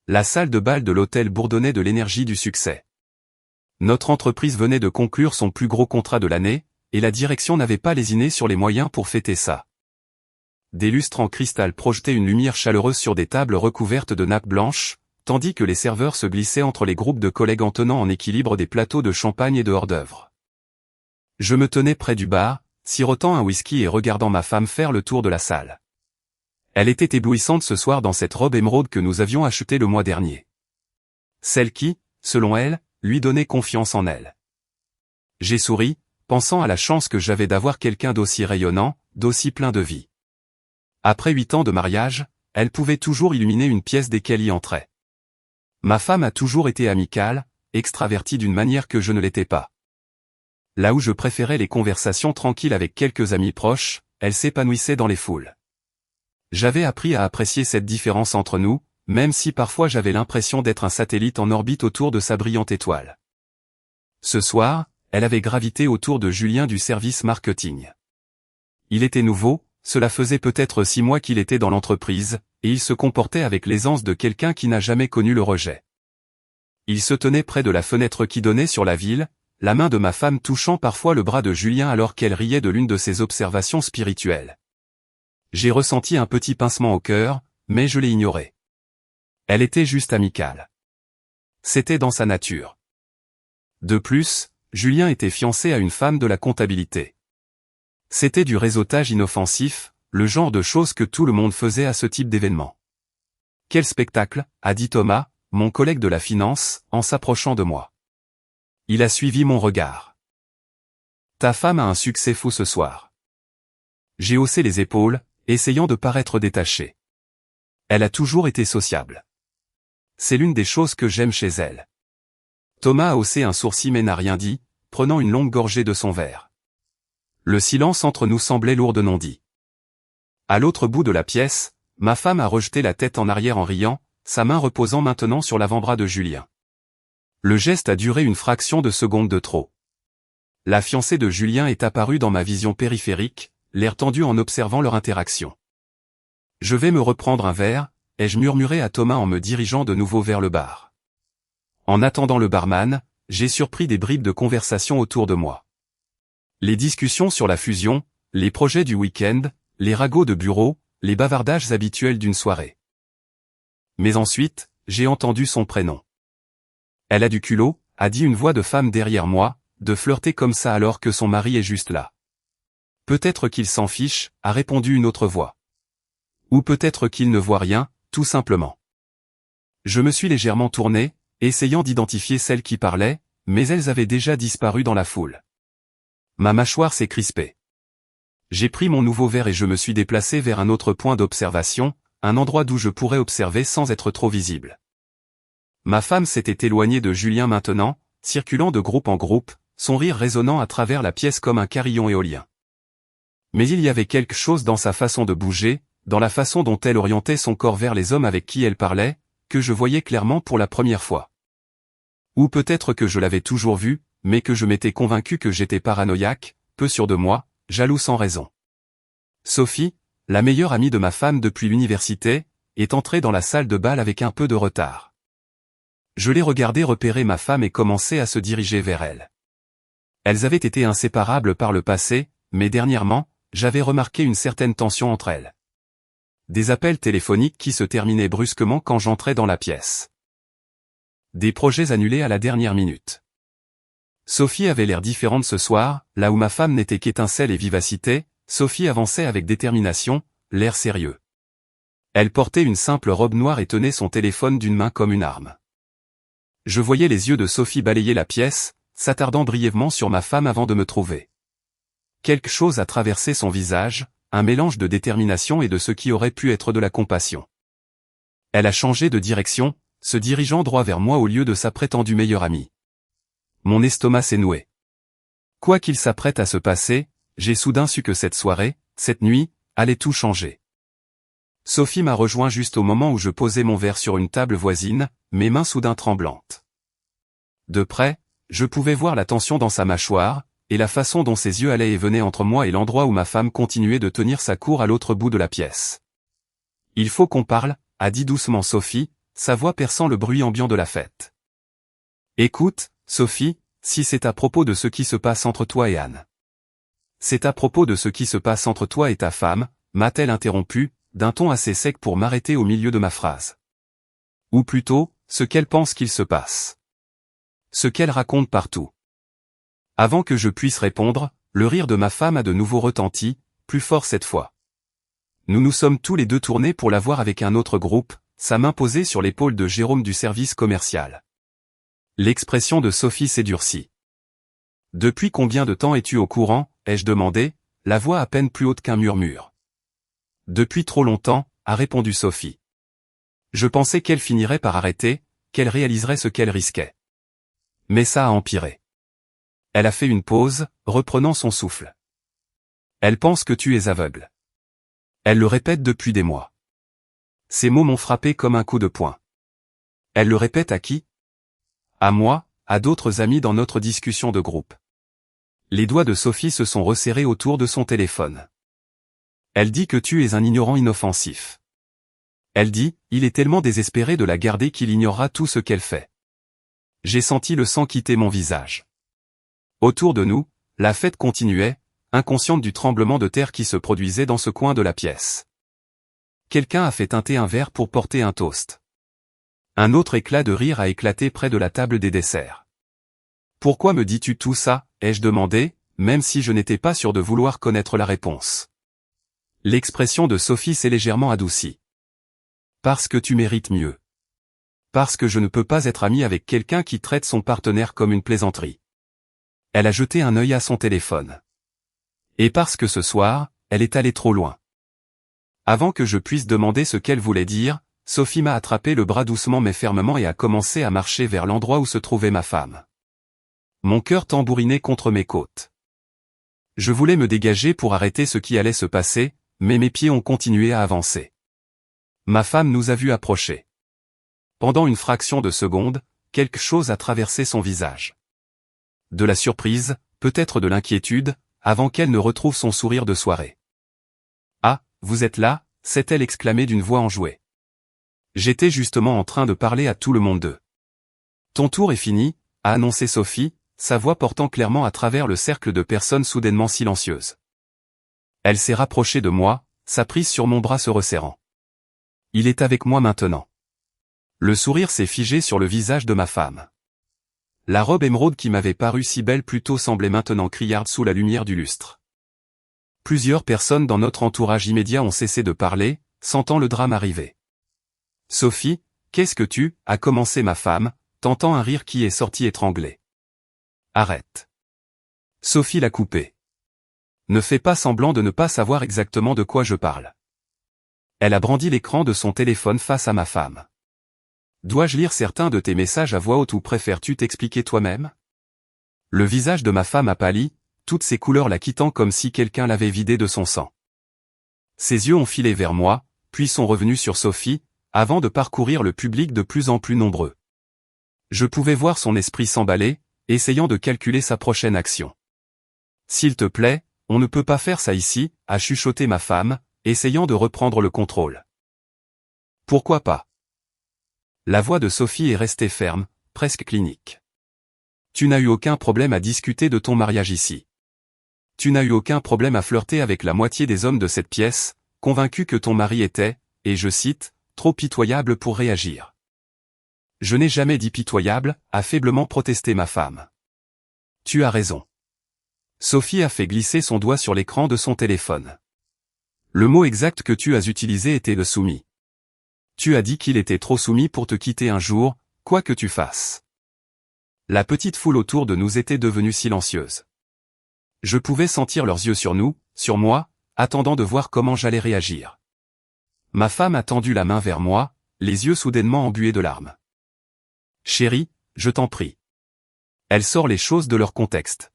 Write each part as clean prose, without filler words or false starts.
La salle de bal de l'hôtel bourdonnait de l'énergie du succès. Notre entreprise venait de conclure son plus gros contrat de l'année, et la direction n'avait pas lésiné sur les moyens pour fêter ça. Des lustres en cristal projetaient une lumière chaleureuse sur des tables recouvertes de nappes blanches, tandis que les serveurs se glissaient entre les groupes de collègues en tenant en équilibre des plateaux de champagne et de hors-d'œuvre. Je me tenais près du bar, sirotant un whisky et regardant ma femme faire le tour de la salle. Elle était éblouissante ce soir dans cette robe émeraude que nous avions achetée le mois dernier. Celle qui, selon elle, lui donnait confiance en elle. J'ai souri, pensant à la chance que j'avais d'avoir quelqu'un d'aussi rayonnant, d'aussi plein de vie. Après 8 ans de mariage, elle pouvait toujours illuminer une pièce dès qu'elle y entrait. Ma femme a toujours été amicale, extravertie d'une manière que je ne l'étais pas. Là où je préférais les conversations tranquilles avec quelques amis proches, elle s'épanouissait dans les foules. J'avais appris à apprécier cette différence entre nous, même si parfois j'avais l'impression d'être un satellite en orbite autour de sa brillante étoile. Ce soir, elle avait gravité autour de Julien du service marketing. Il était nouveau, cela faisait peut-être 6 mois qu'il était dans l'entreprise, et il se comportait avec l'aisance de quelqu'un qui n'a jamais connu le rejet. Il se tenait près de la fenêtre qui donnait sur la ville, la main de ma femme touchant parfois le bras de Julien alors qu'elle riait de l'une de ses observations spirituelles. J'ai ressenti un petit pincement au cœur, mais je l'ai ignoré. Elle était juste amicale. C'était dans sa nature. De plus, Julien était fiancé à une femme de la comptabilité. C'était du réseautage inoffensif, le genre de choses que tout le monde faisait à ce type d'événement. Quel spectacle, a dit Thomas, mon collègue de la finance, en s'approchant de moi. Il a suivi mon regard. Ta femme a un succès fou ce soir. J'ai haussé les épaules, essayant de paraître détaché. Elle a toujours été sociable. C'est l'une des choses que j'aime chez elle. Thomas a haussé un sourcil mais n'a rien dit, prenant une longue gorgée de son verre. Le silence entre nous semblait lourd de non-dit. À l'autre bout de la pièce, ma femme a rejeté la tête en arrière en riant, sa main reposant maintenant sur l'avant-bras de Julien. Le geste a duré une fraction de seconde de trop. La fiancée de Julien est apparue dans ma vision périphérique, l'air tendu en observant leur interaction. Je vais me reprendre un verre, ai-je murmuré à Thomas en me dirigeant de nouveau vers le bar. En attendant le barman, j'ai surpris des bribes de conversation autour de moi. Les discussions sur la fusion, les projets du week-end, les ragots de bureau, les bavardages habituels d'une soirée. Mais ensuite, j'ai entendu son prénom. Elle a du culot, a dit une voix de femme derrière moi, de flirter comme ça alors que son mari est juste là. Peut-être qu'il s'en fiche, a répondu une autre voix. Ou peut-être qu'il ne voit rien, tout simplement. Je me suis légèrement tourné, essayant d'identifier celles qui parlaient, mais elles avaient déjà disparu dans la foule. Ma mâchoire s'est crispée. J'ai pris mon nouveau verre et je me suis déplacé vers un autre point d'observation, un endroit d'où je pourrais observer sans être trop visible. Ma femme s'était éloignée de Julien maintenant, circulant de groupe en groupe, son rire résonnant à travers la pièce comme un carillon éolien. Mais il y avait quelque chose dans sa façon de bouger, dans la façon dont elle orientait son corps vers les hommes avec qui elle parlait, que je voyais clairement pour la première fois. Ou peut-être que je l'avais toujours vu, mais que je m'étais convaincu que j'étais paranoïaque, peu sûr de moi, jaloux sans raison. Sophie, la meilleure amie de ma femme depuis l'université, est entrée dans la salle de bal avec un peu de retard. Je l'ai regardée repérer ma femme et commencer à se diriger vers elle. Elles avaient été inséparables par le passé, mais dernièrement, j'avais remarqué une certaine tension entre elles. Des appels téléphoniques qui se terminaient brusquement quand j'entrais dans la pièce. Des projets annulés à la dernière minute. Sophie avait l'air différente ce soir, là où ma femme n'était qu'étincelle et vivacité, Sophie avançait avec détermination, l'air sérieux. Elle portait une simple robe noire et tenait son téléphone d'une main comme une arme. Je voyais les yeux de Sophie balayer la pièce, s'attardant brièvement sur ma femme avant de me trouver. Quelque chose a traversé son visage, un mélange de détermination et de ce qui aurait pu être de la compassion. Elle a changé de direction, se dirigeant droit vers moi au lieu de sa prétendue meilleure amie. Mon estomac s'est noué. Quoi qu'il s'apprête à se passer, j'ai soudain su que cette soirée, cette nuit, allait tout changer. Sophie m'a rejoint juste au moment où je posais mon verre sur une table voisine, mes mains soudain tremblantes. De près, je pouvais voir la tension dans sa mâchoire, et la façon dont ses yeux allaient et venaient entre moi et l'endroit où ma femme continuait de tenir sa cour à l'autre bout de la pièce. « Il faut qu'on parle », a dit doucement Sophie, sa voix perçant le bruit ambiant de la fête. Écoute, Sophie, si c'est à propos de ce qui se passe entre toi et Anne. C'est à propos de ce qui se passe entre toi et ta femme, m'a-t-elle interrompu, d'un ton assez sec pour m'arrêter au milieu de ma phrase. Ou plutôt, ce qu'elle pense qu'il se passe. Ce qu'elle raconte partout. Avant que je puisse répondre, le rire de ma femme a de nouveau retenti, plus fort cette fois. Nous nous sommes tous les deux tournés pour la voir avec un autre groupe, sa main posée sur l'épaule de Jérôme du service commercial. L'expression de Sophie s'est durcie. Depuis combien de temps es-tu au courant, ai-je demandé, la voix à peine plus haute qu'un murmure. Depuis trop longtemps, a répondu Sophie. Je pensais qu'elle finirait par arrêter, qu'elle réaliserait ce qu'elle risquait. Mais ça a empiré. Elle a fait une pause, reprenant son souffle. Elle pense que tu es aveugle. Elle le répète depuis des mois. Ces mots m'ont frappé comme un coup de poing. Elle le répète à qui? À moi, à d'autres amis dans notre discussion de groupe. Les doigts de Sophie se sont resserrés autour de son téléphone. Elle dit que tu es un ignorant inoffensif. Elle dit, il est tellement désespéré de la garder qu'il ignorera tout ce qu'elle fait. J'ai senti le sang quitter mon visage. Autour de nous, la fête continuait, inconsciente du tremblement de terre qui se produisait dans ce coin de la pièce. Quelqu'un a fait teinter un verre pour porter un toast. Un autre éclat de rire a éclaté près de la table des desserts. Pourquoi me dis-tu tout ça, ai-je demandé, même si je n'étais pas sûr de vouloir connaître la réponse. L'expression de Sophie s'est légèrement adoucie. Parce que tu mérites mieux. Parce que je ne peux pas être amie avec quelqu'un qui traite son partenaire comme une plaisanterie. Elle a jeté un œil à son téléphone. Et parce que ce soir, elle est allée trop loin. Avant que je puisse demander ce qu'elle voulait dire, Sophie m'a attrapé le bras doucement mais fermement et a commencé à marcher vers l'endroit où se trouvait ma femme. Mon cœur tambourinait contre mes côtes. Je voulais me dégager pour arrêter ce qui allait se passer, mais mes pieds ont continué à avancer. Ma femme nous a vus approcher. Pendant une fraction de seconde, quelque chose a traversé son visage. De la surprise, peut-être de l'inquiétude, avant qu'elle ne retrouve son sourire de soirée. « Ah, vous êtes là » s'est-elle exclamée d'une voix enjouée. J'étais justement en train de parler à tout le monde d'eux. « Ton tour est fini » a annoncé Sophie, sa voix portant clairement à travers le cercle de personnes soudainement silencieuses. Elle s'est rapprochée de moi, sa prise sur mon bras se resserrant. Il est avec moi maintenant. Le sourire s'est figé sur le visage de ma femme. La robe émeraude qui m'avait paru si belle plus tôt semblait maintenant criarde sous la lumière du lustre. Plusieurs personnes dans notre entourage immédiat ont cessé de parler, sentant le drame arriver. « Sophie, qu'est-ce que tu » a commencé ma femme, tentant un rire qui est sorti étranglé. « Arrête. » Sophie l'a coupé. « Ne fais pas semblant de ne pas savoir exactement de quoi je parle. » Elle a brandi l'écran de son téléphone face à ma femme. « Dois-je lire certains de tes messages à voix haute ou préfères-tu t'expliquer toi-même » Le visage de ma femme a pâli, toutes ses couleurs la quittant comme si quelqu'un l'avait vidé de son sang. Ses yeux ont filé vers moi, puis sont revenus sur Sophie, avant de parcourir le public de plus en plus nombreux. Je pouvais voir son esprit s'emballer, essayant de calculer sa prochaine action. « S'il te plaît, on ne peut pas faire ça ici » a chuchoté ma femme, essayant de reprendre le contrôle. « Pourquoi pas ?» La voix de Sophie est restée ferme, presque clinique. « Tu n'as eu aucun problème à discuter de ton mariage ici. Tu n'as eu aucun problème à flirter avec la moitié des hommes de cette pièce, convaincu que ton mari était, et je cite, trop pitoyable pour réagir. » Je n'ai jamais dit pitoyable, a faiblement protesté ma femme. « Tu as raison. » Sophie a fait glisser son doigt sur l'écran de son téléphone. Le mot exact que tu as utilisé était le soumis. Tu as dit qu'il était trop soumis pour te quitter un jour, quoi que tu fasses. La petite foule autour de nous était devenue silencieuse. Je pouvais sentir leurs yeux sur nous, sur moi, attendant de voir comment j'allais réagir. Ma femme a tendu la main vers moi, les yeux soudainement embués de larmes. « Chérie, je t'en prie. » Elle sort les choses de leur contexte.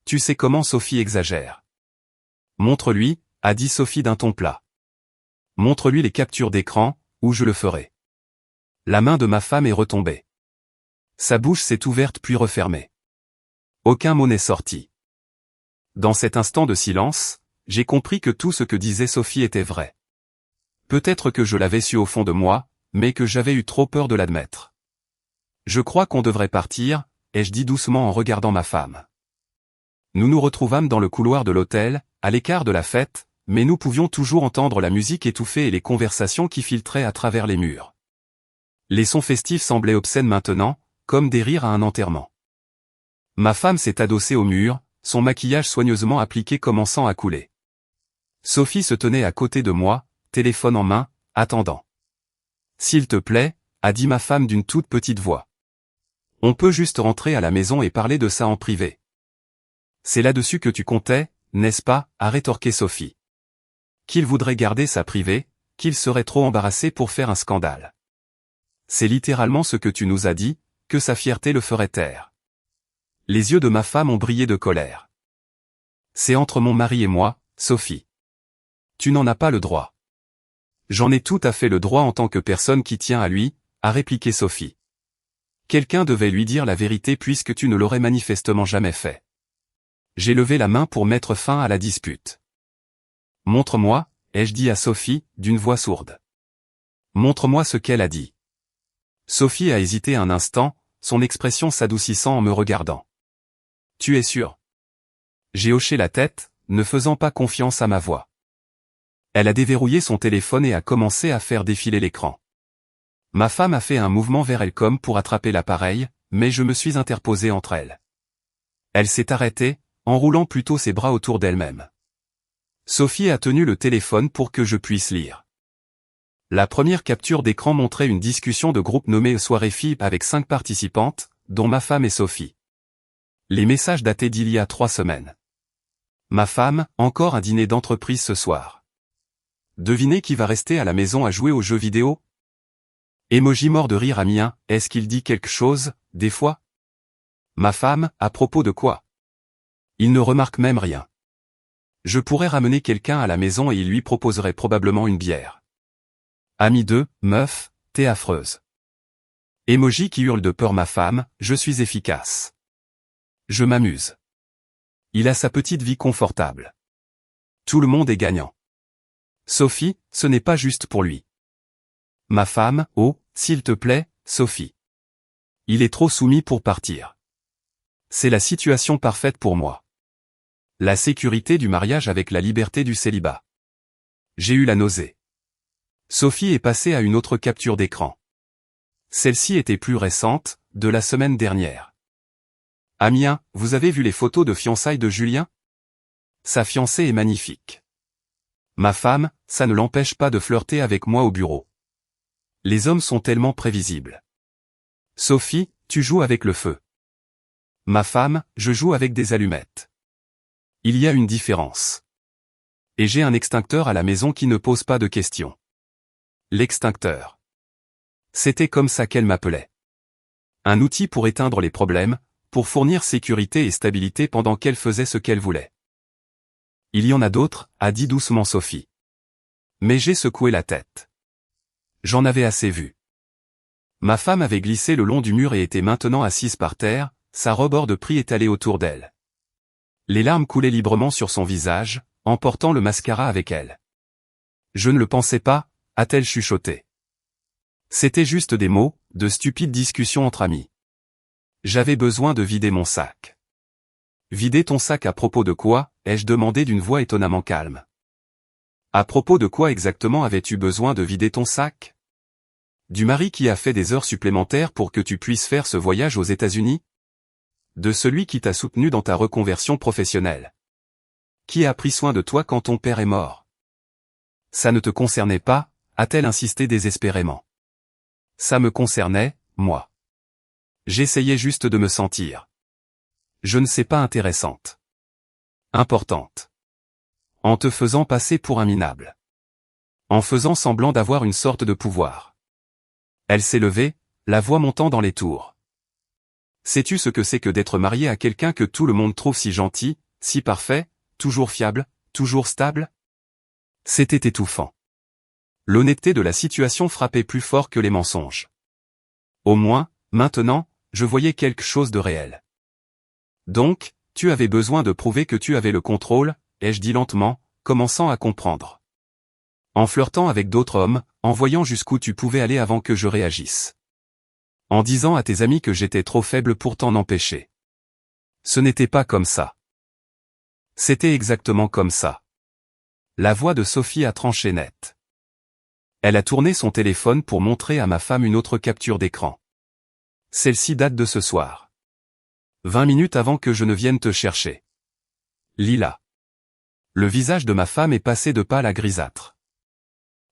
Tu sais comment Sophie exagère. « Montre-lui » a dit Sophie d'un ton plat. « Montre-lui les captures d'écran, ou je le ferai. » La main de ma femme est retombée. Sa bouche s'est ouverte puis refermée. Aucun mot n'est sorti. Dans cet instant de silence, j'ai compris que tout ce que disait Sophie était vrai. Peut-être que je l'avais su au fond de moi, mais que j'avais eu trop peur de l'admettre. Je crois qu'on devrait partir, ai-je dit doucement en regardant ma femme. Nous nous retrouvâmes dans le couloir de l'hôtel, à l'écart de la fête, mais nous pouvions toujours entendre la musique étouffée et les conversations qui filtraient à travers les murs. Les sons festifs semblaient obscènes maintenant, comme des rires à un enterrement. Ma femme s'est adossée au mur, son maquillage soigneusement appliqué commençant à couler. Sophie se tenait à côté de moi, téléphone en main, attendant. « S'il te plaît », a dit ma femme d'une toute petite voix. « On peut juste rentrer à la maison et parler de ça en privé. »« C'est là-dessus que tu comptais, n'est-ce pas ?» a rétorqué Sophie. Qu'il voudrait garder ça privé, qu'il serait trop embarrassé pour faire un scandale. C'est littéralement ce que tu nous as dit, que sa fierté le ferait taire. Les yeux de ma femme ont brillé de colère. C'est entre mon mari et moi, Sophie. Tu n'en as pas le droit. J'en ai tout à fait le droit en tant que personne qui tient à lui, a répliqué Sophie. Quelqu'un devait lui dire la vérité puisque tu ne l'aurais manifestement jamais fait. J'ai levé la main pour mettre fin à la dispute. Montre-moi, ai-je dit à Sophie, d'une voix sourde. Montre-moi ce qu'elle a dit. Sophie a hésité un instant, son expression s'adoucissant en me regardant. Tu es sûr? J'ai hoché la tête, ne faisant pas confiance à ma voix. Elle a déverrouillé son téléphone et a commencé à faire défiler l'écran. Ma femme a fait un mouvement vers elle comme pour attraper l'appareil, mais je me suis interposé entre elles. Elle s'est arrêtée, enroulant plutôt ses bras autour d'elle-même. Sophie a tenu le téléphone pour que je puisse lire. La première capture d'écran montrait une discussion de groupe nommée Soirée Filles avec 5 participantes, dont ma femme et Sophie. Les messages dataient d'il y a 3 semaines. Ma femme, encore un dîner d'entreprise ce soir. Devinez qui va rester à la maison à jouer aux jeux vidéo? Emoji mort de rire à mien, est-ce qu'il dit quelque chose, des fois? Ma femme, à propos de quoi? Il ne remarque même rien. Je pourrais ramener quelqu'un à la maison et il lui proposerait probablement une bière. Ami 2, meuf, t'es affreuse. Emoji qui hurle de peur ma femme, je suis efficace. Je m'amuse. Il a sa petite vie confortable. Tout le monde est gagnant. Sophie, ce n'est pas juste pour lui. Ma femme, oh, s'il te plaît, Sophie. Il est trop soumis pour partir. C'est la situation parfaite pour moi. La sécurité du mariage avec la liberté du célibat. J'ai eu la nausée. Sophie est passée à une autre capture d'écran. Celle-ci était plus récente, de la semaine dernière. Amiens, vous avez vu les photos de fiançailles de Julien? Sa fiancée est magnifique. Ma femme, ça ne l'empêche pas de flirter avec moi au bureau. Les hommes sont tellement prévisibles. Sophie, tu joues avec le feu. Ma femme, je joue avec des allumettes. Il y a une différence. Et j'ai un extincteur à la maison qui ne pose pas de questions. L'extincteur. C'était comme ça qu'elle m'appelait. Un outil pour éteindre les problèmes, pour fournir sécurité et stabilité pendant qu'elle faisait ce qu'elle voulait. Il y en a d'autres, a dit doucement Sophie. Mais j'ai secoué la tête. J'en avais assez vu. Ma femme avait glissé le long du mur et était maintenant assise par terre, sa robe hors de prix étalée autour d'elle. Les larmes coulaient librement sur son visage, emportant le mascara avec elle. Je ne le pensais pas, a-t-elle chuchoté. C'était juste des mots, de stupides discussions entre amis. J'avais besoin de vider mon sac. Vider ton sac à propos de quoi, ai-je demandé d'une voix étonnamment calme. À propos de quoi exactement avais-tu besoin de vider ton sac? Du mari qui a fait des heures supplémentaires pour que tu puisses faire ce voyage aux États-Unis? De celui qui t'a soutenu dans ta reconversion professionnelle? Qui a pris soin de toi quand ton père est mort? Ça ne te concernait pas, a-t-elle insisté désespérément. Ça me concernait, moi. J'essayais juste de me sentir. Je ne sais pas intéressante. Importante. En te faisant passer pour un minable. En faisant semblant d'avoir une sorte de pouvoir. Elle s'est levée, la voix montant dans les tours. Sais-tu ce que c'est que d'être marié à quelqu'un que tout le monde trouve si gentil, si parfait, toujours fiable, toujours stable? C'était étouffant. L'honnêteté de la situation frappait plus fort que les mensonges. Au moins, maintenant, je voyais quelque chose de réel. Donc, tu avais besoin de prouver que tu avais le contrôle, ai-je dit lentement, commençant à comprendre. En flirtant avec d'autres hommes, en voyant jusqu'où tu pouvais aller avant que je réagisse. En disant à tes amis que j'étais trop faible pour t'en empêcher. Ce n'était pas comme ça. C'était exactement comme ça. La voix de Sophie a tranché net. Elle a tourné son téléphone pour montrer à ma femme une autre capture d'écran. Celle-ci date de ce soir. 20 minutes avant que je ne vienne te chercher. Lila. Le visage de ma femme est passé de pâle à grisâtre.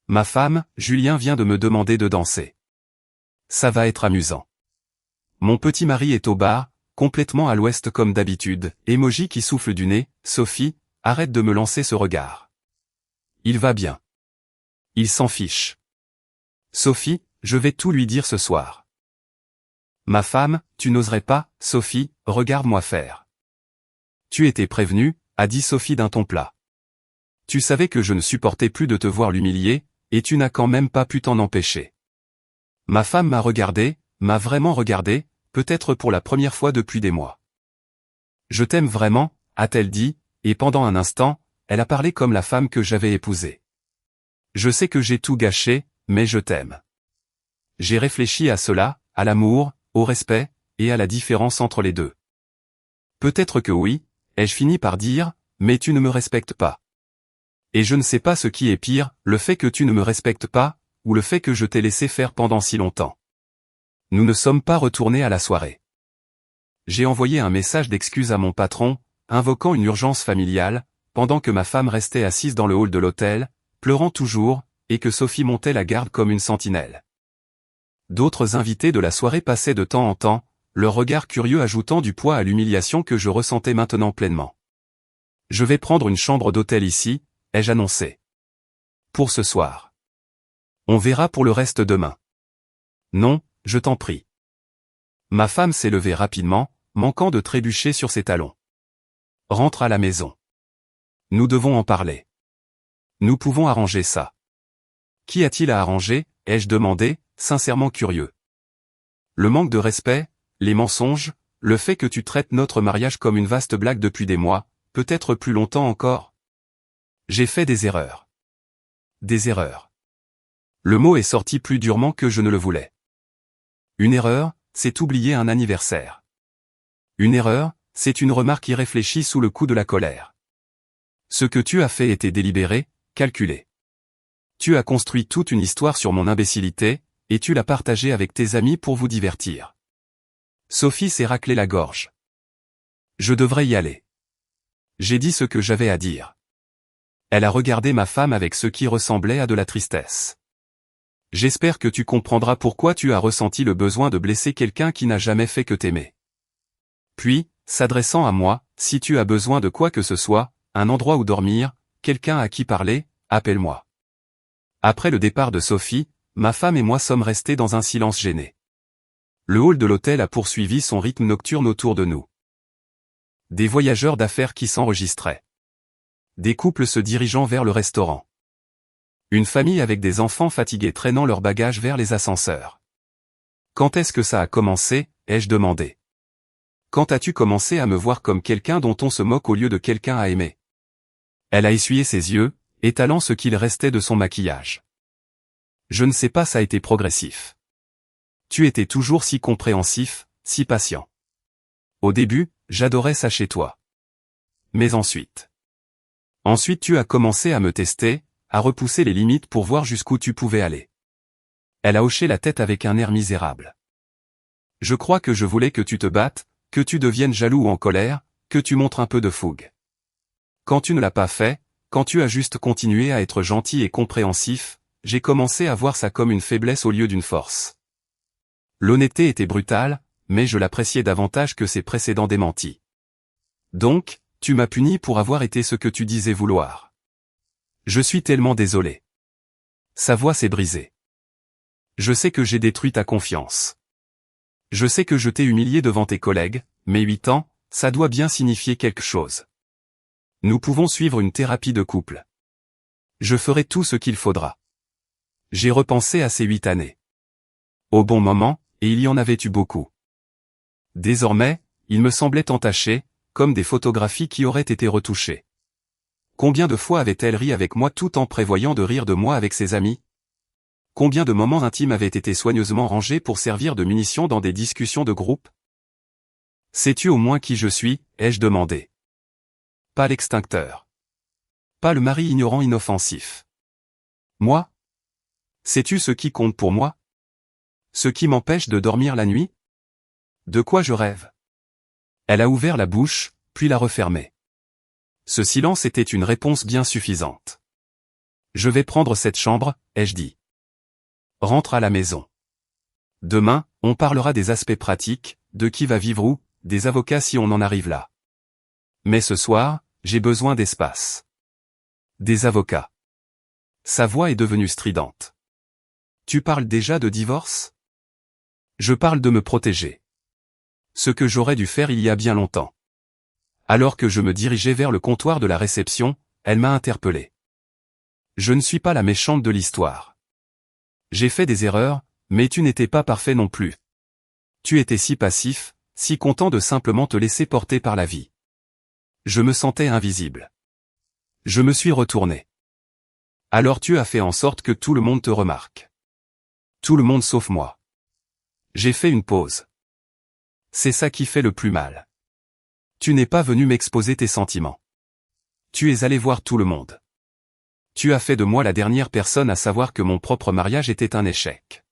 Ma femme, Julien vient de me demander de danser. Ça va être amusant. Mon petit mari est au bar, complètement à l'ouest comme d'habitude, emoji qui souffle du nez, Sophie, arrête de me lancer ce regard. Il va bien. Il s'en fiche. Sophie, je vais tout lui dire ce soir. Ma femme, tu n'oserais pas, Sophie, regarde-moi faire. Tu étais prévenue, a dit Sophie d'un ton plat. Tu savais que je ne supportais plus de te voir l'humilier, et tu n'as quand même pas pu t'en empêcher. Ma femme m'a regardé, m'a vraiment regardé, peut-être pour la première fois depuis des mois. Je t'aime vraiment, a-t-elle dit, et pendant un instant, elle a parlé comme la femme que j'avais épousée. Je sais que j'ai tout gâché, mais je t'aime. J'ai réfléchi à cela, à l'amour, au respect, et à la différence entre les deux. Peut-être que oui, ai-je fini par dire, mais tu ne me respectes pas. Et je ne sais pas ce qui est pire, le fait que tu ne me respectes pas, ou le fait que je t'ai laissé faire pendant si longtemps. Nous ne sommes pas retournés à la soirée. J'ai envoyé un message d'excuse à mon patron, invoquant une urgence familiale, pendant que ma femme restait assise dans le hall de l'hôtel, pleurant toujours, et que Sophie montait la garde comme une sentinelle. D'autres invités de la soirée passaient de temps en temps, leur regard curieux ajoutant du poids à l'humiliation que je ressentais maintenant pleinement. Je vais prendre une chambre d'hôtel ici, ai-je annoncé. Pour ce soir. On verra pour le reste demain. Non, je t'en prie. Ma femme s'est levée rapidement, manquant de trébucher sur ses talons. Rentre à la maison. Nous devons en parler. Nous pouvons arranger ça. Qu'y a-t-il à arranger, ai-je demandé, sincèrement curieux. Le manque de respect, les mensonges, le fait que tu traites notre mariage comme une vaste blague depuis des mois, peut-être plus longtemps encore. J'ai fait des erreurs. Des erreurs. Le mot est sorti plus durement que je ne le voulais. Une erreur, c'est oublier un anniversaire. Une erreur, c'est une remarque irréfléchie sous le coup de la colère. Ce que tu as fait était délibéré, calculé. Tu as construit toute une histoire sur mon imbécilité, et tu l'as partagée avec tes amis pour vous divertir. Sophie s'est raclé la gorge. Je devrais y aller. J'ai dit ce que j'avais à dire. Elle a regardé ma femme avec ce qui ressemblait à de la tristesse. J'espère que tu comprendras pourquoi tu as ressenti le besoin de blesser quelqu'un qui n'a jamais fait que t'aimer. Puis, s'adressant à moi, si tu as besoin de quoi que ce soit, un endroit où dormir, quelqu'un à qui parler, appelle-moi. Après le départ de Sophie, ma femme et moi sommes restés dans un silence gêné. Le hall de l'hôtel a poursuivi son rythme nocturne autour de nous. Des voyageurs d'affaires qui s'enregistraient. Des couples se dirigeant vers le restaurant. Une famille avec des enfants fatigués traînant leurs bagages vers les ascenseurs. Quand est-ce que ça a commencé, ai-je demandé. Quand as-tu commencé à me voir comme quelqu'un dont on se moque au lieu de quelqu'un à aimer? Elle a essuyé ses yeux, étalant ce qu'il restait de son maquillage. Je ne sais pas, ça a été progressif. Tu étais toujours si compréhensif, si patient. Au début, j'adorais ça chez toi. Mais ensuite tu as commencé à me tester, à repousser les limites pour voir jusqu'où tu pouvais aller. Elle a hoché la tête avec un air misérable. Je crois que je voulais que tu te battes, que tu deviennes jaloux ou en colère, que tu montres un peu de fougue. Quand tu ne l'as pas fait, quand tu as juste continué à être gentil et compréhensif, j'ai commencé à voir ça comme une faiblesse au lieu d'une force. L'honnêteté était brutale, mais je l'appréciais davantage que ses précédents démentis. Donc, tu m'as puni pour avoir été ce que tu disais vouloir. Je suis tellement désolé. Sa voix s'est brisée. Je sais que j'ai détruit ta confiance. Je sais que je t'ai humilié devant tes collègues, mais 8 ans, ça doit bien signifier quelque chose. Nous pouvons suivre une thérapie de couple. Je ferai tout ce qu'il faudra. J'ai repensé à ces 8 années. Au bon moment, et il y en avait eu beaucoup. Désormais, il me semblait entaché, comme des photographies qui auraient été retouchées. Combien de fois avait-elle ri avec moi tout en prévoyant de rire de moi avec ses amis? Combien de moments intimes avaient été soigneusement rangés pour servir de munitions dans des discussions de groupe? Sais-tu au moins qui je suis, ai-je demandé. Pas l'extincteur. Pas le mari ignorant inoffensif. Moi? Sais-tu ce qui compte pour moi? Ce qui m'empêche de dormir la nuit? De quoi je rêve? Elle a ouvert la bouche, puis l'a refermée. Ce silence était une réponse bien suffisante. Je vais prendre cette chambre, ai-je dit. Rentre à la maison. Demain, on parlera des aspects pratiques, de qui va vivre où, des avocats si on en arrive là. Mais ce soir, j'ai besoin d'espace. Des avocats. Sa voix est devenue stridente. Tu parles déjà de divorce? Je parle de me protéger. Ce que j'aurais dû faire il y a bien longtemps. Alors que je me dirigeais vers le comptoir de la réception, elle m'a interpellé. Je ne suis pas la méchante de l'histoire. J'ai fait des erreurs, mais tu n'étais pas parfait non plus. Tu étais si passif, si content de simplement te laisser porter par la vie. Je me sentais invisible. Je me suis retourné. Alors tu as fait en sorte que tout le monde te remarque. Tout le monde sauf moi. J'ai fait une pause. C'est ça qui fait le plus mal. Tu n'es pas venu m'exposer tes sentiments. Tu es allé voir tout le monde. Tu as fait de moi la dernière personne à savoir que mon propre mariage était un échec.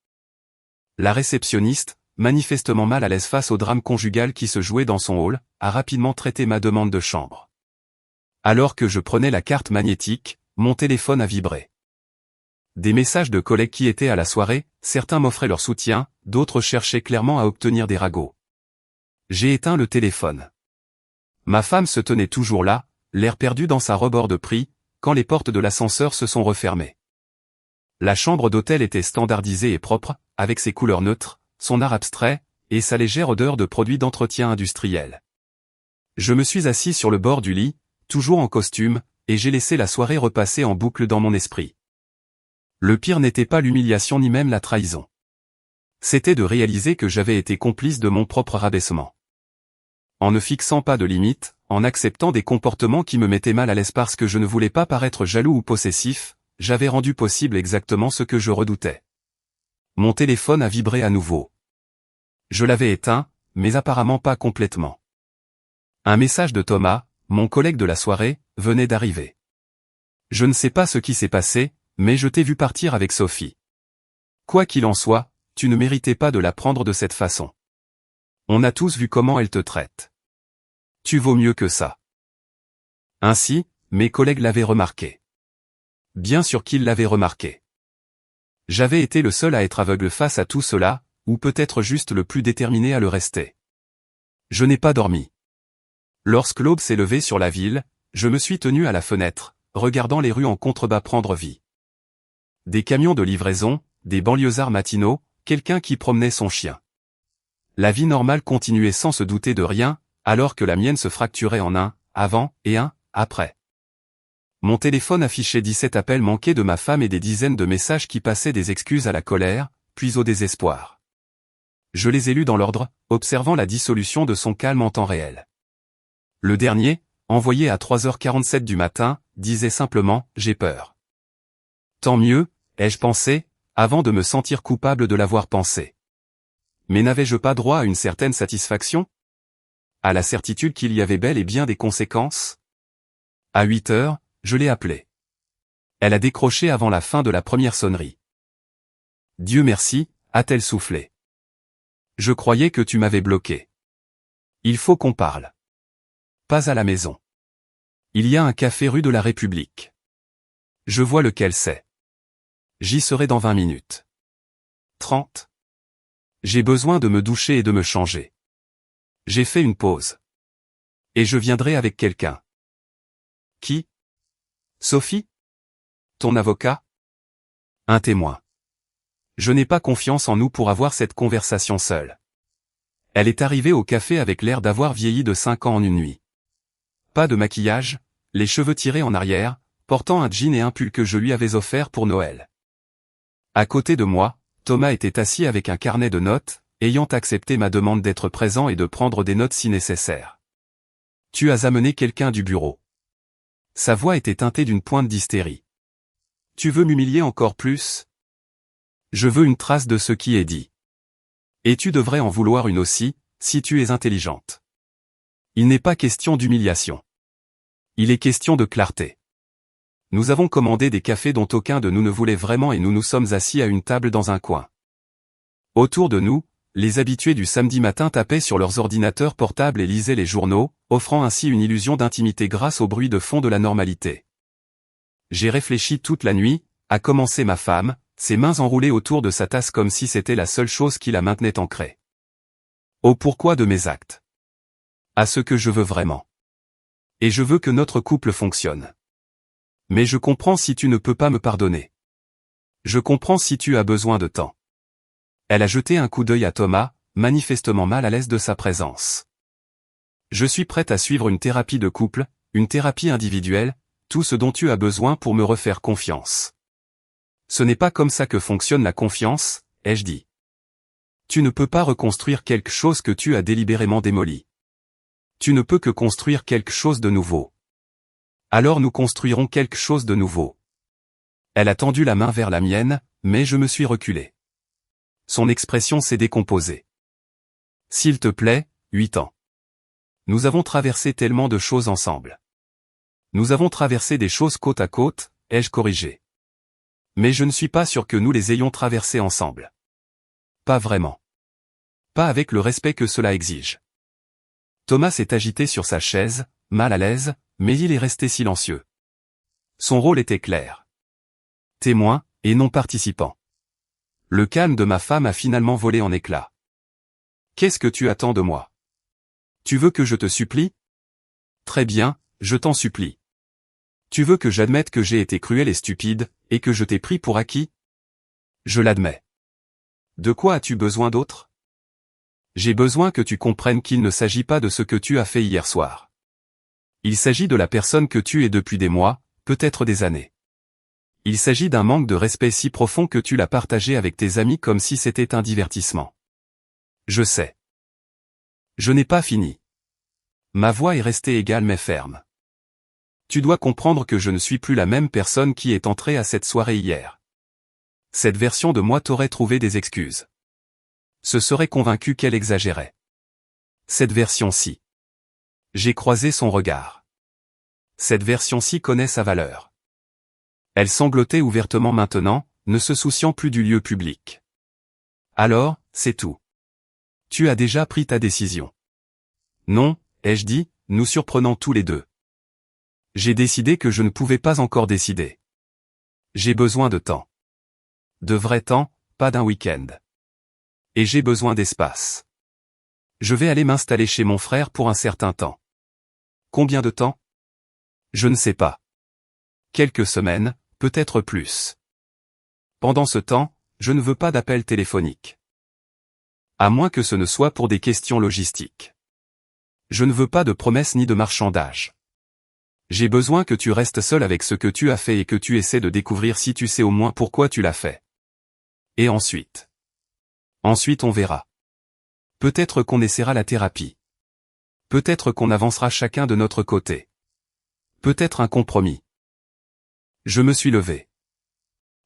La réceptionniste, manifestement mal à l'aise face au drame conjugal qui se jouait dans son hall, a rapidement traité ma demande de chambre. Alors que je prenais la carte magnétique, mon téléphone a vibré. Des messages de collègues qui étaient à la soirée, certains m'offraient leur soutien, d'autres cherchaient clairement à obtenir des ragots. J'ai éteint le téléphone. Ma femme se tenait toujours là, l'air perdu dans sa robe hors de prix, quand les portes de l'ascenseur se sont refermées. La chambre d'hôtel était standardisée et propre, avec ses couleurs neutres, son art abstrait, et sa légère odeur de produits d'entretien industriel. Je me suis assis sur le bord du lit, toujours en costume, et j'ai laissé la soirée repasser en boucle dans mon esprit. Le pire n'était pas l'humiliation ni même la trahison. C'était de réaliser que j'avais été complice de mon propre rabaissement. En ne fixant pas de limites, en acceptant des comportements qui me mettaient mal à l'aise parce que je ne voulais pas paraître jaloux ou possessif, j'avais rendu possible exactement ce que je redoutais. Mon téléphone a vibré à nouveau. Je l'avais éteint, mais apparemment pas complètement. Un message de Thomas, mon collègue de la soirée, venait d'arriver. Je ne sais pas ce qui s'est passé, mais je t'ai vu partir avec Sophie. Quoi qu'il en soit, tu ne méritais pas de la prendre de cette façon. On a tous vu comment elle te traite. Tu vaux mieux que ça. Ainsi, mes collègues l'avaient remarqué. Bien sûr qu'ils l'avaient remarqué. J'avais été le seul à être aveugle face à tout cela, ou peut-être juste le plus déterminé à le rester. Je n'ai pas dormi. Lorsque l'aube s'est levée sur la ville, je me suis tenu à la fenêtre, regardant les rues en contrebas prendre vie. Des camions de livraison, des banlieusards matinaux, quelqu'un qui promenait son chien. La vie normale continuait sans se douter de rien, alors que la mienne se fracturait en un avant et un après. Mon téléphone affichait 17 appels manqués de ma femme et des dizaines de messages qui passaient des excuses à la colère, puis au désespoir. Je les ai lus dans l'ordre, observant la dissolution de son calme en temps réel. Le dernier, envoyé à 3h47 du matin, disait simplement « J'ai peur ». Tant mieux, ai-je pensé, avant de me sentir coupable de l'avoir pensé. Mais n'avais-je pas droit à une certaine satisfaction? À la certitude qu'il y avait bel et bien des conséquences? À 8 heures, je l'ai appelée. Elle a décroché avant la fin de la première sonnerie. Dieu merci, a-t-elle soufflé. Je croyais que tu m'avais bloqué. Il faut qu'on parle. Pas à la maison. Il y a un café rue de la République. Je vois lequel c'est. J'y serai dans 20 minutes. 30. J'ai besoin de me doucher et de me changer. J'ai fait une pause. Et je viendrai avec quelqu'un. Qui? Sophie? Ton avocat? Un témoin. Je n'ai pas confiance en nous pour avoir cette conversation seule. Elle est arrivée au café avec l'air d'avoir vieilli de 5 ans en une nuit. Pas de maquillage, les cheveux tirés en arrière, portant un jean et un pull que je lui avais offert pour Noël. À côté de moi, Thomas était assis avec un carnet de notes, ayant accepté ma demande d'être présent et de prendre des notes si nécessaire. Tu as amené quelqu'un du bureau. Sa voix était teintée d'une pointe d'hystérie. Tu veux m'humilier encore plus? Je veux une trace de ce qui est dit. Et tu devrais en vouloir une aussi, si tu es intelligente. Il n'est pas question d'humiliation. Il est question de clarté. Nous avons commandé des cafés dont aucun de nous ne voulait vraiment et nous nous sommes assis à une table dans un coin. Autour de nous, les habitués du samedi matin tapaient sur leurs ordinateurs portables et lisaient les journaux, offrant ainsi une illusion d'intimité grâce au bruit de fond de la normalité. J'ai réfléchi toute la nuit, a commencé ma femme, ses mains enroulées autour de sa tasse comme si c'était la seule chose qui la maintenait ancrée. Au pourquoi de mes actes. À ce que je veux vraiment. Et je veux que notre couple fonctionne. Mais je comprends si tu ne peux pas me pardonner. Je comprends si tu as besoin de temps. Elle a jeté un coup d'œil à Thomas, manifestement mal à l'aise de sa présence. Je suis prête à suivre une thérapie de couple, une thérapie individuelle, tout ce dont tu as besoin pour me refaire confiance. Ce n'est pas comme ça que fonctionne la confiance, ai-je dit. Tu ne peux pas reconstruire quelque chose que tu as délibérément démoli. Tu ne peux que construire quelque chose de nouveau. Alors nous construirons quelque chose de nouveau. Elle a tendu la main vers la mienne, mais je me suis reculé. Son expression s'est décomposée. S'il te plaît, 8 ans. Nous avons traversé tellement de choses ensemble. Nous avons traversé des choses côte à côte, ai-je corrigé. Mais je ne suis pas sûr que nous les ayons traversées ensemble. Pas vraiment. Pas avec le respect que cela exige. Thomas s'est agité sur sa chaise, mal à l'aise, mais il est resté silencieux. Son rôle était clair. Témoin, et non participant. Le calme de ma femme a finalement volé en éclats. Qu'est-ce que tu attends de moi? Tu veux que je te supplie? Très bien, je t'en supplie. Tu veux que j'admette que j'ai été cruel et stupide, et que je t'ai pris pour acquis? Je l'admets. De quoi as-tu besoin d'autre? J'ai besoin que tu comprennes qu'il ne s'agit pas de ce que tu as fait hier soir. Il s'agit de la personne que tu es depuis des mois, peut-être des années. Il s'agit d'un manque de respect si profond que tu l'as partagé avec tes amis comme si c'était un divertissement. Je sais. Je n'ai pas fini. Ma voix est restée égale mais ferme. Tu dois comprendre que je ne suis plus la même personne qui est entrée à cette soirée hier. Cette version de moi t'aurait trouvé des excuses. Se serait convaincu qu'elle exagérait. Cette version-ci. J'ai croisé son regard. Cette version-ci connaît sa valeur. Elle sanglotait ouvertement maintenant, ne se souciant plus du lieu public. Alors, c'est tout. Tu as déjà pris ta décision. Non, ai-je dit, nous surprenant tous les deux. J'ai décidé que je ne pouvais pas encore décider. J'ai besoin de temps. De vrai temps, pas d'un week-end. Et j'ai besoin d'espace. Je vais aller m'installer chez mon frère pour un certain temps. Combien de temps? Je ne sais pas. Quelques semaines, peut-être plus. Pendant ce temps, je ne veux pas d'appel téléphonique. À moins que ce ne soit pour des questions logistiques. Je ne veux pas de promesses ni de marchandage. J'ai besoin que tu restes seul avec ce que tu as fait et que tu essaies de découvrir si tu sais au moins pourquoi tu l'as fait. Et ensuite? Ensuite on verra. Peut-être qu'on essaiera la thérapie. Peut-être qu'on avancera chacun de notre côté. Peut-être un compromis. Je me suis levé.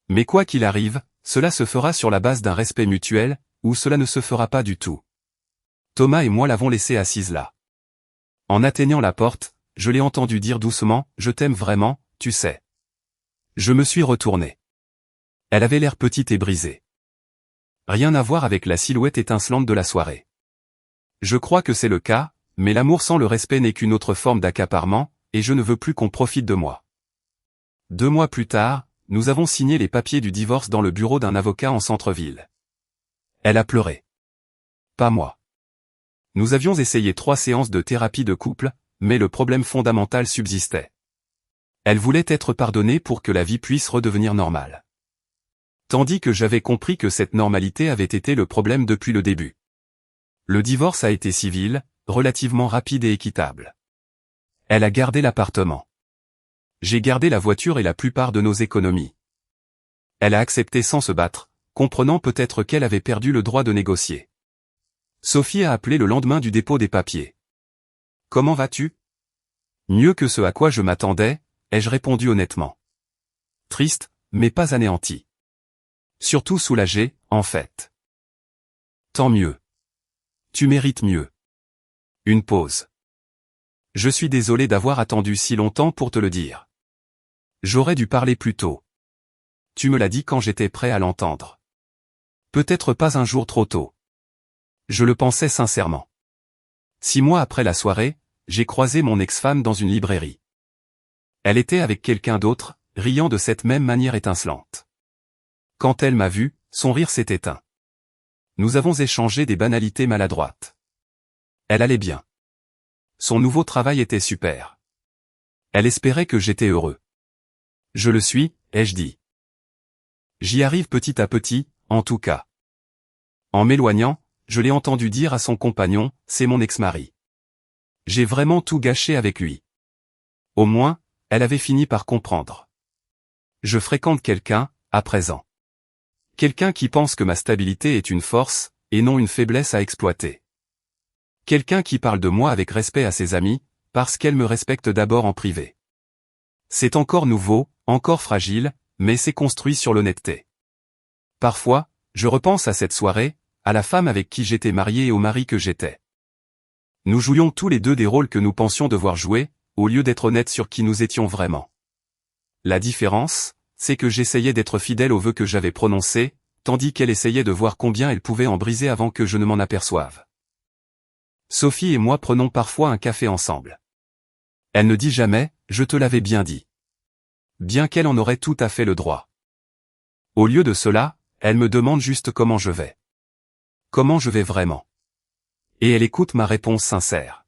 Mais quoi qu'il arrive, cela se fera sur la base d'un respect mutuel, ou cela ne se fera pas du tout. Thomas et moi l'avons laissée assise là. En atteignant la porte, je l'ai entendu dire doucement, « Je t'aime vraiment, tu sais. » Je me suis retourné. Elle avait l'air petite et brisée. Rien à voir avec la silhouette étincelante de la soirée. Je crois que c'est le cas, mais l'amour sans le respect n'est qu'une autre forme d'accaparement, et je ne veux plus qu'on profite de moi. 2 mois plus tard, nous avons signé les papiers du divorce dans le bureau d'un avocat en centre-ville. Elle a pleuré. Pas moi. Nous avions essayé 3 séances de thérapie de couple, mais le problème fondamental subsistait. Elle voulait être pardonnée pour que la vie puisse redevenir normale. Tandis que j'avais compris que cette normalité avait été le problème depuis le début. Le divorce a été civil, relativement rapide et équitable. Elle a gardé l'appartement. J'ai gardé la voiture et la plupart de nos économies. Elle a accepté sans se battre, comprenant peut-être qu'elle avait perdu le droit de négocier. Sophie a appelé le lendemain du dépôt des papiers. « Comment vas-tu » ? Mieux que ce à quoi je m'attendais, ai-je répondu honnêtement. Triste, mais pas anéanti. Surtout soulagé, en fait. Tant mieux. Tu mérites mieux. Une pause. Je suis désolé d'avoir attendu si longtemps pour te le dire. J'aurais dû parler plus tôt. Tu me l'as dit quand j'étais prêt à l'entendre. Peut-être pas un jour trop tôt. Je le pensais sincèrement. 6 mois après la soirée, j'ai croisé mon ex-femme dans une librairie. Elle était avec quelqu'un d'autre, riant de cette même manière étincelante. Quand elle m'a vu, son rire s'est éteint. Nous avons échangé des banalités maladroites. Elle allait bien. Son nouveau travail était super. Elle espérait que j'étais heureux. Je le suis, ai-je dit. J'y arrive petit à petit, en tout cas. En m'éloignant, je l'ai entendu dire à son compagnon, c'est mon ex-mari. J'ai vraiment tout gâché avec lui. Au moins, elle avait fini par comprendre. Je fréquente quelqu'un, à présent. Quelqu'un qui pense que ma stabilité est une force, et non une faiblesse à exploiter. Quelqu'un qui parle de moi avec respect à ses amis, parce qu'elle me respecte d'abord en privé. C'est encore nouveau, encore fragile, mais c'est construit sur l'honnêteté. Parfois, je repense à cette soirée, à la femme avec qui j'étais marié et au mari que j'étais. Nous jouions tous les deux des rôles que nous pensions devoir jouer, au lieu d'être honnêtes sur qui nous étions vraiment. La différence, c'est que j'essayais d'être fidèle aux vœux que j'avais prononcés, tandis qu'elle essayait de voir combien elle pouvait en briser avant que je ne m'en aperçoive. Sophie et moi prenons parfois un café ensemble. Elle ne dit jamais, je te l'avais bien dit. Bien qu'elle en aurait tout à fait le droit. Au lieu de cela, elle me demande juste comment je vais. Comment je vais vraiment. Et elle écoute ma réponse sincère.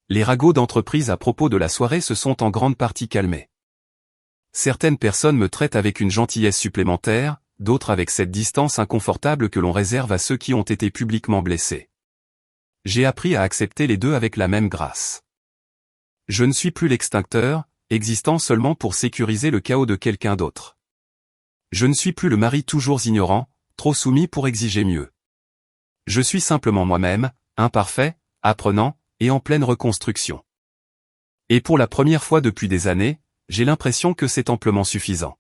Les ragots d'entreprise à propos de la soirée se sont en grande partie calmés. Certaines personnes me traitent avec une gentillesse supplémentaire, d'autres avec cette distance inconfortable que l'on réserve à ceux qui ont été publiquement blessés. J'ai appris à accepter les deux avec la même grâce. Je ne suis plus l'extincteur, existant seulement pour sécuriser le chaos de quelqu'un d'autre. Je ne suis plus le mari toujours ignorant, trop soumis pour exiger mieux. Je suis simplement moi-même, imparfait, apprenant, et en pleine reconstruction. Et pour la première fois depuis des années, j'ai l'impression que c'est amplement suffisant.